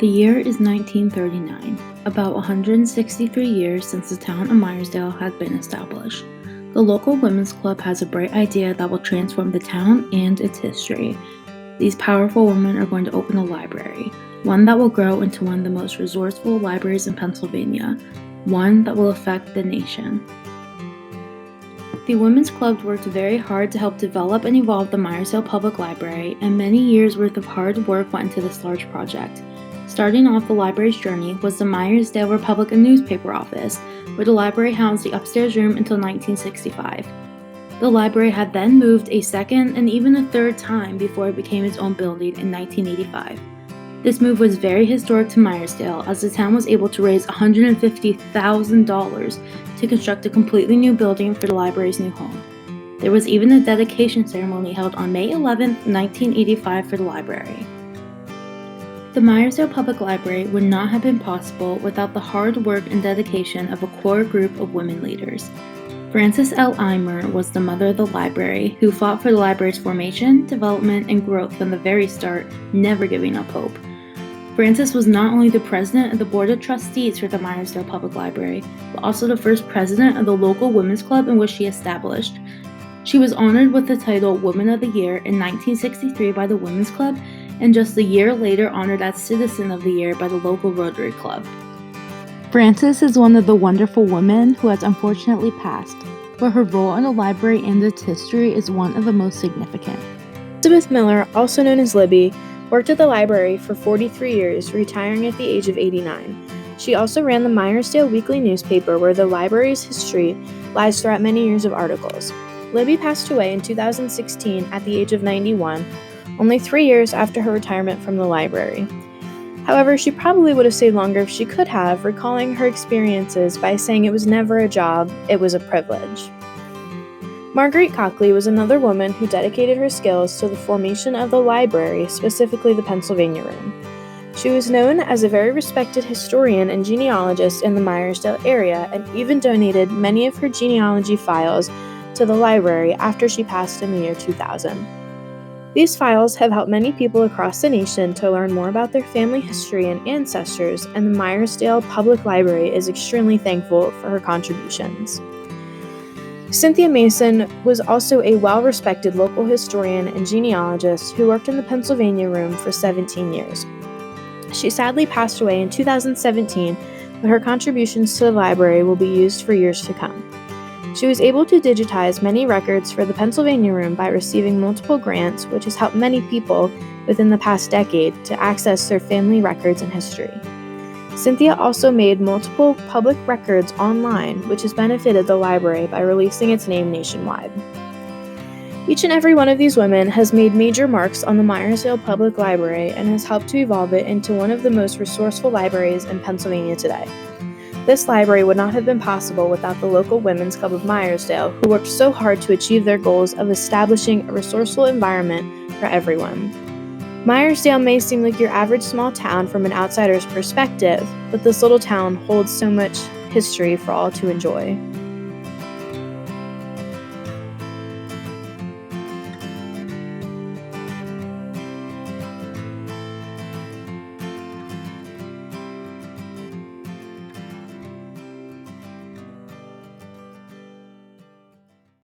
The year is 1939, about 163 years since the town of Meyersdale had been established. The local women's club has a bright idea that will transform the town and its history. These powerful women are going to open a library, one that will grow into one of the most resourceful libraries in Pennsylvania, one that will affect the nation. The Women's Club worked very hard to help develop and evolve the Meyersdale Public Library, and many years' worth of hard work went into this large project. Starting off the library's journey was the Meyersdale Republican newspaper office, where the library housed the upstairs room until 1965. The library had then moved a second and even a third time before it became its own building in 1985. This move was very historic to Meyersdale, as the town was able to raise $150,000 to construct a completely new building for the library's new home. There was even a dedication ceremony held on May 11, 1985 for the library. The Meyersdale Public Library would not have been possible without the hard work and dedication of a core group of women leaders. Frances L. Eimer was the mother of the library, who fought for the library's formation, development, and growth from the very start, never giving up hope. Frances was not only the president of the Board of Trustees for the Meyersdale Public Library, but also the first president of the local women's club in which she established. She was honored with the title Woman of the Year in 1963 by the Women's Club, and just a year later honored as Citizen of the Year by the local Rotary Club. Frances is one of the wonderful women who has unfortunately passed, but her role in the library and its history is one of the most significant. Elizabeth Miller, also known as Libby, worked at the library for 43 years, retiring at the age of 89. She also ran the Meyersdale Weekly newspaper, where the library's history lies throughout many years of articles. Libby passed away in 2016 at the age of 91, only 3 years after her retirement from the library. However, she probably would have stayed longer if she could have, recalling her experiences by saying it was never a job, it was a privilege. Marguerite Copley was another woman who dedicated her skills to the formation of the library, specifically the Pennsylvania Room. She was known as a very respected historian and genealogist in the Meyersdale area, and even donated many of her genealogy files to the library after she passed in the year 2000. These files have helped many people across the nation to learn more about their family history and ancestors, and the Meyersdale Public Library is extremely thankful for her contributions. Cynthia Mason was also a well-respected local historian and genealogist who worked in the Pennsylvania Room for 17 years. She sadly passed away in 2017, but her contributions to the library will be used for years to come. She was able to digitize many records for the Pennsylvania Room by receiving multiple grants, which has helped many people within the past decade to access their family records and history. Cynthia also made multiple public records online, which has benefited the library by releasing its name nationwide. Each and every one of these women has made major marks on the Meyersdale Public Library and has helped to evolve it into one of the most resourceful libraries in Pennsylvania today. This library would not have been possible without the local Women's Club of Meyersdale, who worked so hard to achieve their goals of establishing a resourceful environment for everyone. Meyersdale may seem like your average small town from an outsider's perspective, but this little town holds so much history for all to enjoy.